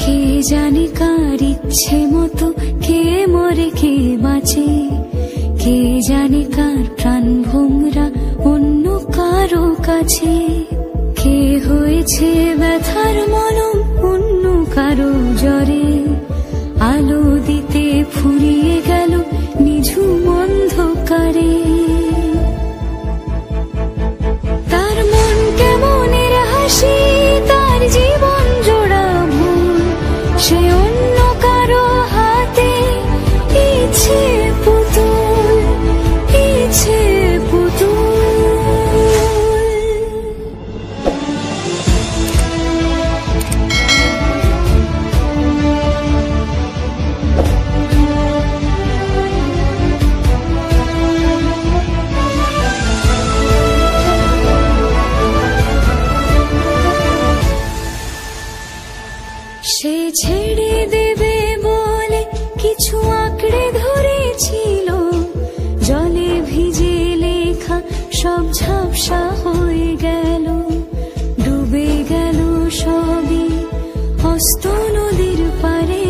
কে জানে কার ইচ্ছে মতো কে মরে কে বাঁচে, কে জানে কার প্রাণ ভোমরা অন্য কারো কাছে। কে হয়েছে ব্যথার মলম অন্য কারো জ্বরে, আলো দিতে ফুরিয়ে গেল নিঝুম অন্ধকারে। তার মন কেমনের হাসি, তার জীবন জোড়া ভুল, সে অন্য কারো হাতে ইচ্ছে পুতুল, ইচ্ছে পুতুল। সে ছেড়ে দেবে বলে কিছু আঁকড়ে ধরেছিল, জলে ভিজে লেখা সব ঝাপসা হয়ে গেল, ডুবে গেল সবই অস্ত নদীর পারে।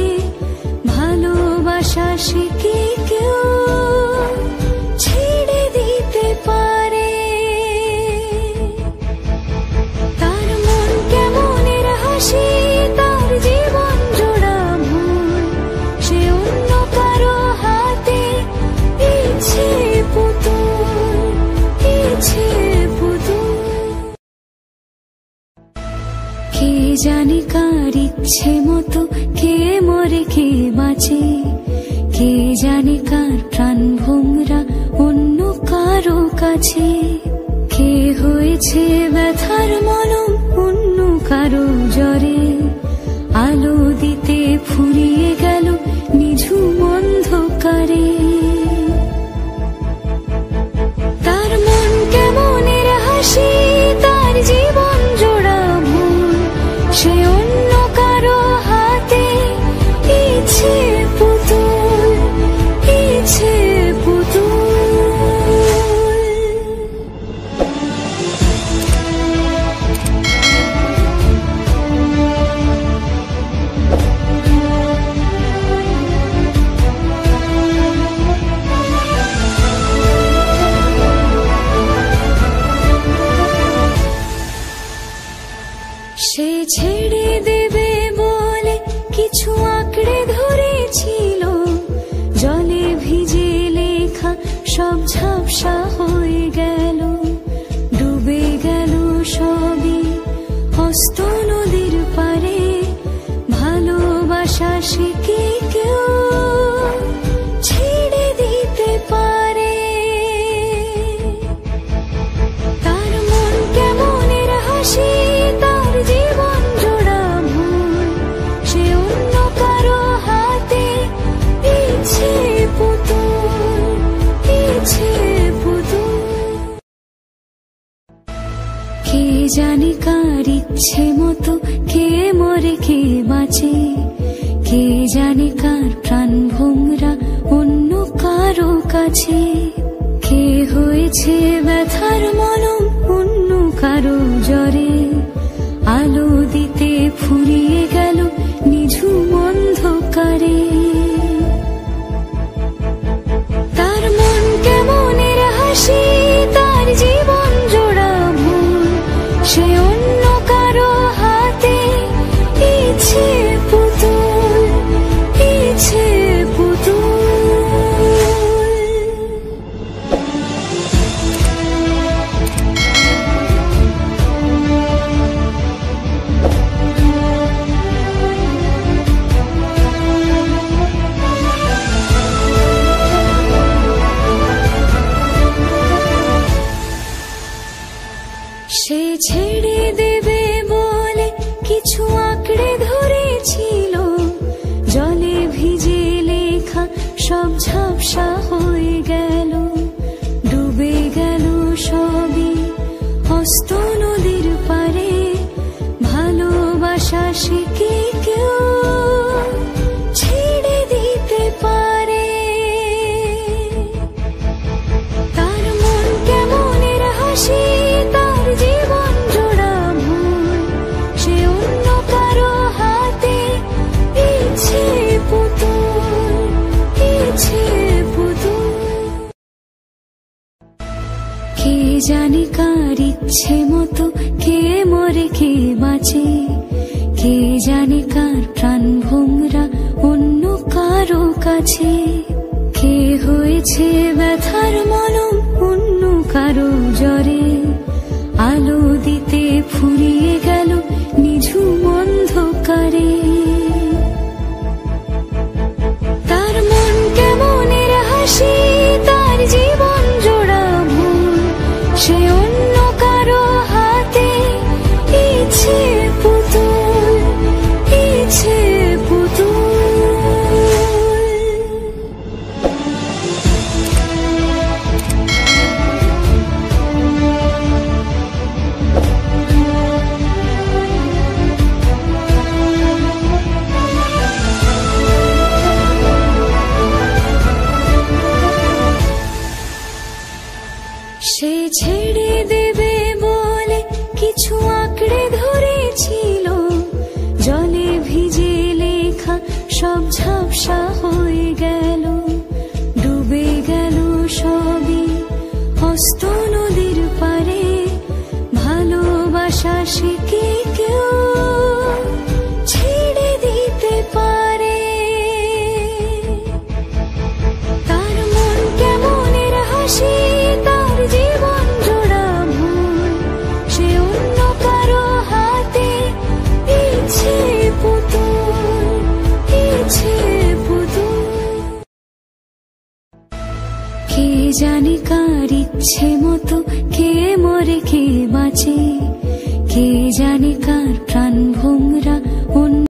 ভালোবাসা সে কি কেউ ছেড়ে দিতে পারে? তার মন কেমনের হাসি, তার জীবন জোড়া ভুল, সে অন্য কারো হাতে ইচ্ছে পুতুল, ইচ্ছে পুতুল। কে জানে কার ইচ্ছে মতো কে মরে কে বাঁচে, কে জানে কার প্রাণ ভোমরা অন্য কারো কাছে। কে হয়েছে ব্যথার মলম অন্য কারো জ্বরে, আলো দিতে ফুরিয়ে গেল নিঝুম অন্ধকারে। তার মন কেমনের হাসি, তার জীবন জোড়া ভুল, সে অন্য কারো হাতে ইচ্ছে পুতুল, ইচ্ছে পুতুল। সে ছেড়ে দেবে বলে কিছু আঁকড়ে ধরেছিল, জলে ভিজে লেখা সব ঝাপসা হয়ে গেল, ডুবে গেল সবই অস্ত নদীর পারে। ভালোবাসা সে কি কেউ ছেড়ে দিতে পারে? তার মন কেমনের হাসি, তার জীবন জোড়া ভুল, সে অন্য কারো হাতে ইচ্ছে পুতুল, ইচ্ছে পুতুল। কে জানে কার ইচ্ছে মতো কে মরে কে বাঁচে, কে জানে কার প্রাণ ভোমরা অন্য কারো কাছে। কে হয়েছে ব্যথার মলম অন্য কারো জ্বরে, আলো দিতে ফুরিয়ে গেল নিঝুম অন্ধকারে। তার মন কেমনের হাসি, তার জীবন জোড়া ভুল, সে অন্য কারো হাতে ইচ্ছে পুতুল, ইচ্ছে পুতুল। সে ছেড়ে দেবে বলে কিছু আঁকড়ে ধরেছিল, জলে ভিজে লেখা সব ঝাপসা হয়ে গেল, ডুবে গেল সবই অস্ত নদীর পারে। ভালোবাসা সে কি কেউ ছেড়ে দিতে পারে? তার মন কেমনের হাসি, তার জীবন জোড়া ভুল, সে অন্য কারো হাতে জানে কার ইচ্ছে মতো কে মরে কে বাঁচে, কে জানে কার প্রাণ ভোমরা অন্য কারো কাছে, কে হয়েছে ব্যথার মলম অন্য কারো জ্বরে, আলো দিতে ফুরিয়ে গেল নিঝুম অন্ধকারে। তার মন কেমনের হাসি, তার জীবন জোড়া ভুল, সে অন্য কারো হাতে ইচ্ছে পুতুল, ইচ্ছে পুতুল। সে ছেড়ে দেবে বলে কিছু আঁকড়ে ধরেছিল, জলে ভিজে লেখা সব ঝাপসা হয়ে গেল, ডুবে গেল সবই হস্ত নদীর পারে। ভালোবাসা সে কি কেউ ছেড়ে দিতে পারে? তার মন কেমনের হাসি, তার জীবন জোড়া ভুল, সে অন্য কারো হাতে ইচ্ছে পুতুল, ইচ্ছে পুতুল। কে জানে কার ইচ্ছে মতো কে মরে কে বাঁচে, কে জানে কার প্রাণ ভোমরা